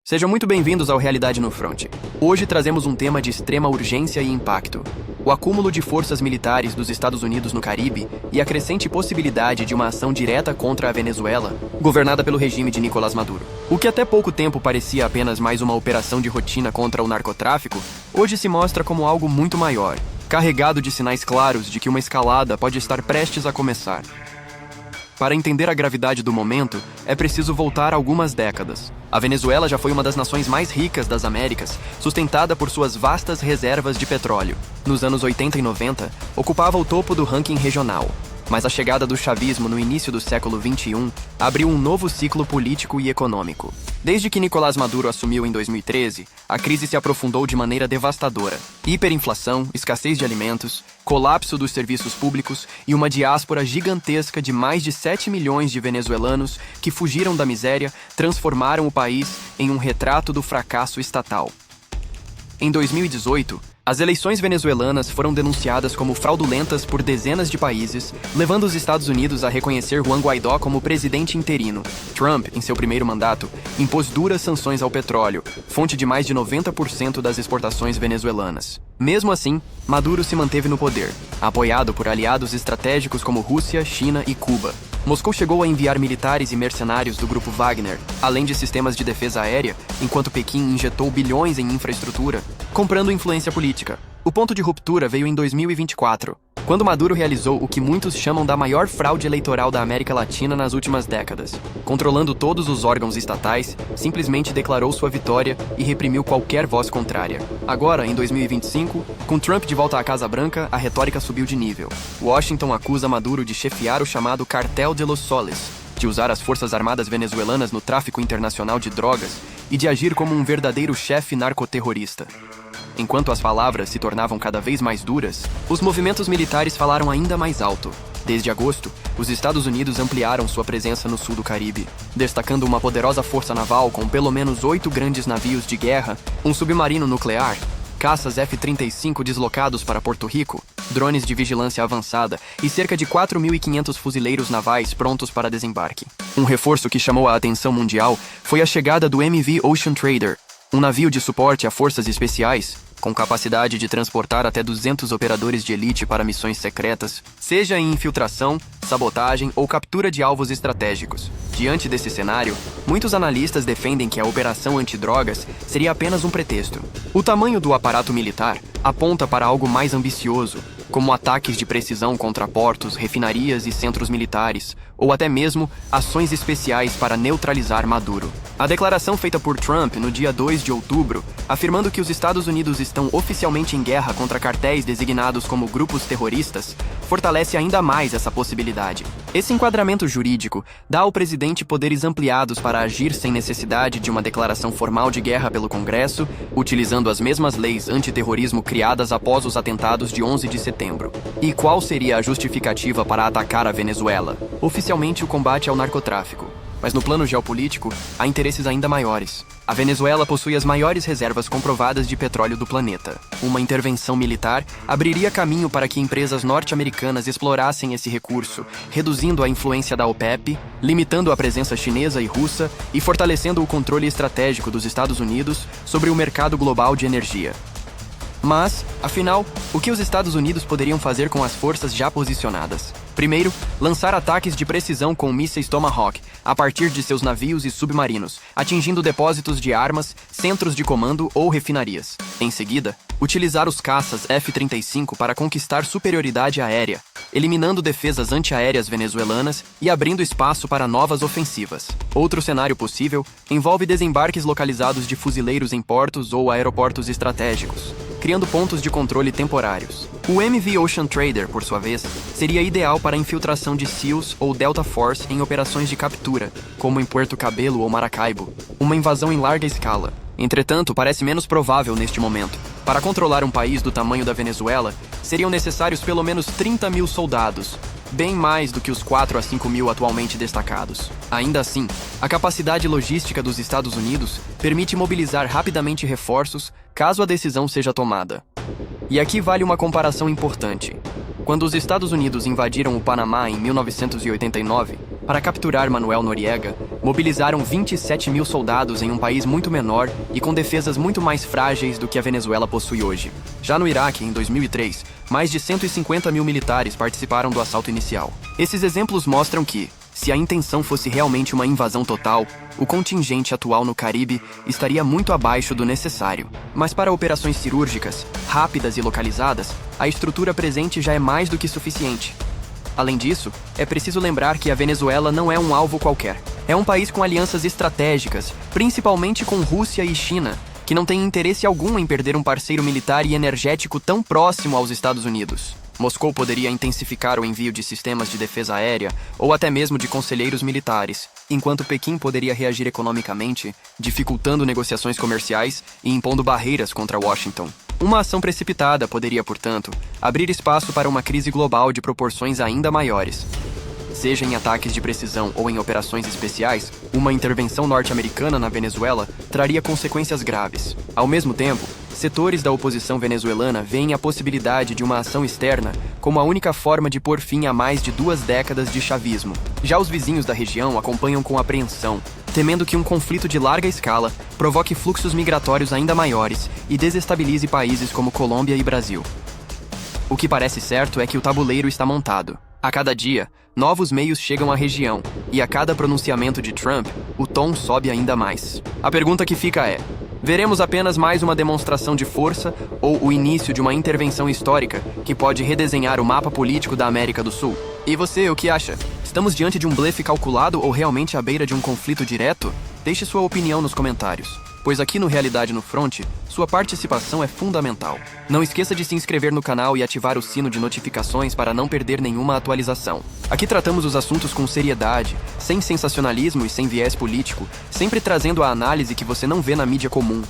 Sejam muito bem-vindos ao Realidade no Front. Hoje trazemos um tema de extrema urgência e impacto: o acúmulo de forças militares dos Estados Unidos no Caribe e a crescente possibilidade de uma ação direta contra a Venezuela, governada pelo regime de Nicolás Maduro. O que até pouco tempo parecia apenas mais uma operação de rotina contra o narcotráfico, hoje se mostra como algo muito maior, carregado de sinais claros de que uma escalada pode estar prestes a começar. Para entender a gravidade do momento, é preciso voltar algumas décadas. A Venezuela já foi uma das nações mais ricas das Américas, sustentada por suas vastas reservas de petróleo. Nos anos 80 e 90, ocupava o topo do ranking regional. Mas a chegada do chavismo no início do século XXI abriu um novo ciclo político e econômico. Desde que Nicolás Maduro assumiu em 2013, a crise se aprofundou de maneira devastadora. Hiperinflação, escassez de alimentos, colapso dos serviços públicos e uma diáspora gigantesca de mais de 7 milhões de venezuelanos que fugiram da miséria transformaram o país em um retrato do fracasso estatal. Em 2018, as eleições venezuelanas foram denunciadas como fraudulentas por dezenas de países, levando os Estados Unidos a reconhecer Juan Guaidó como presidente interino. Trump, em seu primeiro mandato, impôs duras sanções ao petróleo, fonte de mais de 90% das exportações venezuelanas. Mesmo assim, Maduro se manteve no poder, apoiado por aliados estratégicos como Rússia, China e Cuba. Moscou chegou a enviar militares e mercenários do grupo Wagner, além de sistemas de defesa aérea, enquanto Pequim injetou bilhões em infraestrutura, comprando influência política. O ponto de ruptura veio em 2024, quando Maduro realizou o que muitos chamam da maior fraude eleitoral da América Latina nas últimas décadas. Controlando todos os órgãos estatais, simplesmente declarou sua vitória e reprimiu qualquer voz contrária. Agora, em 2025, com Trump de volta à Casa Branca, a retórica subiu de nível. Washington acusa Maduro de chefiar o chamado Cartel de los Soles, de usar as forças armadas venezuelanas no tráfico internacional de drogas e de agir como um verdadeiro chefe narcoterrorista. Enquanto as palavras se tornavam cada vez mais duras, os movimentos militares falaram ainda mais alto. Desde agosto, os Estados Unidos ampliaram sua presença no sul do Caribe, destacando uma poderosa força naval com pelo menos 8 grandes navios de guerra, um submarino nuclear, caças F-35 deslocados para Porto Rico, drones de vigilância avançada e cerca de 4.500 fuzileiros navais prontos para desembarque. Um reforço que chamou a atenção mundial foi a chegada do MV Ocean Trader, um navio de suporte a forças especiais, com capacidade de transportar até 200 operadores de elite para missões secretas, seja em infiltração, sabotagem ou captura de alvos estratégicos. Diante desse cenário, muitos analistas defendem que a operação antidrogas seria apenas um pretexto. O tamanho do aparato militar aponta para algo mais ambicioso, como ataques de precisão contra portos, refinarias e centros militares, ou até mesmo ações especiais para neutralizar Maduro. A declaração feita por Trump no dia 2 de outubro, afirmando que os Estados Unidos estão oficialmente em guerra contra cartéis designados como grupos terroristas, fortalece ainda mais essa possibilidade. Esse enquadramento jurídico dá ao presidente poderes ampliados para agir sem necessidade de uma declaração formal de guerra pelo Congresso, utilizando as mesmas leis antiterrorismo criadas após os atentados de 11 de setembro. E qual seria a justificativa para atacar a Venezuela? Oficialmente, o combate ao narcotráfico. Mas no plano geopolítico, há interesses ainda maiores. A Venezuela possui as maiores reservas comprovadas de petróleo do planeta. Uma intervenção militar abriria caminho para que empresas norte-americanas explorassem esse recurso, reduzindo a influência da OPEP, limitando a presença chinesa e russa e fortalecendo o controle estratégico dos Estados Unidos sobre o mercado global de energia. Mas, afinal, o que os Estados Unidos poderiam fazer com as forças já posicionadas? Primeiro, lançar ataques de precisão com mísseis Tomahawk a partir de seus navios e submarinos, atingindo depósitos de armas, centros de comando ou refinarias. Em seguida, utilizar os caças F-35 para conquistar superioridade aérea, eliminando defesas antiaéreas venezuelanas e abrindo espaço para novas ofensivas. Outro cenário possível envolve desembarques localizados de fuzileiros em portos ou aeroportos estratégicos, criando pontos de controle temporários. O MV Ocean Trader, por sua vez, seria ideal para a infiltração de SEALs ou Delta Force em operações de captura, como em Puerto Cabello ou Maracaibo, uma invasão em larga escala. Entretanto, parece menos provável neste momento. Para controlar um país do tamanho da Venezuela, seriam necessários pelo menos 30 mil soldados, bem mais do que os 4 a 5 mil atualmente destacados. Ainda assim, a capacidade logística dos Estados Unidos permite mobilizar rapidamente reforços caso a decisão seja tomada. E aqui vale uma comparação importante. Quando os Estados Unidos invadiram o Panamá em 1989, Para capturar Manuel Noriega, mobilizaram 27 mil soldados em um país muito menor e com defesas muito mais frágeis do que a Venezuela possui hoje. Já no Iraque, em 2003, mais de 150 mil militares participaram do assalto inicial. Esses exemplos mostram que, se a intenção fosse realmente uma invasão total, o contingente atual no Caribe estaria muito abaixo do necessário. Mas para operações cirúrgicas, rápidas e localizadas, a estrutura presente já é mais do que suficiente. Além disso, é preciso lembrar que a Venezuela não é um alvo qualquer. É um país com alianças estratégicas, principalmente com Rússia e China, que não tem interesse algum em perder um parceiro militar e energético tão próximo aos Estados Unidos. Moscou poderia intensificar o envio de sistemas de defesa aérea ou até mesmo de conselheiros militares, enquanto Pequim poderia reagir economicamente, dificultando negociações comerciais e impondo barreiras contra Washington. Uma ação precipitada poderia, portanto, abrir espaço para uma crise global de proporções ainda maiores. Seja em ataques de precisão ou em operações especiais, uma intervenção norte-americana na Venezuela traria consequências graves. Ao mesmo tempo, setores da oposição venezuelana veem a possibilidade de uma ação externa como a única forma de pôr fim a mais de 2 décadas de chavismo. Já os vizinhos da região acompanham com apreensão, temendo que um conflito de larga escala provoque fluxos migratórios ainda maiores e desestabilize países como Colômbia e Brasil. O que parece certo é que o tabuleiro está montado. A cada dia, novos meios chegam à região, e a cada pronunciamento de Trump, o tom sobe ainda mais. A pergunta que fica é: veremos apenas mais uma demonstração de força ou o início de uma intervenção histórica que pode redesenhar o mapa político da América do Sul? E você, o que acha? Estamos diante de um blefe calculado ou realmente à beira de um conflito direto? Deixe sua opinião nos comentários, pois aqui no Realidade no Front, sua participação é fundamental. Não esqueça de se inscrever no canal e ativar o sino de notificações para não perder nenhuma atualização. Aqui tratamos os assuntos com seriedade, sem sensacionalismo e sem viés político, sempre trazendo a análise que você não vê na mídia comum.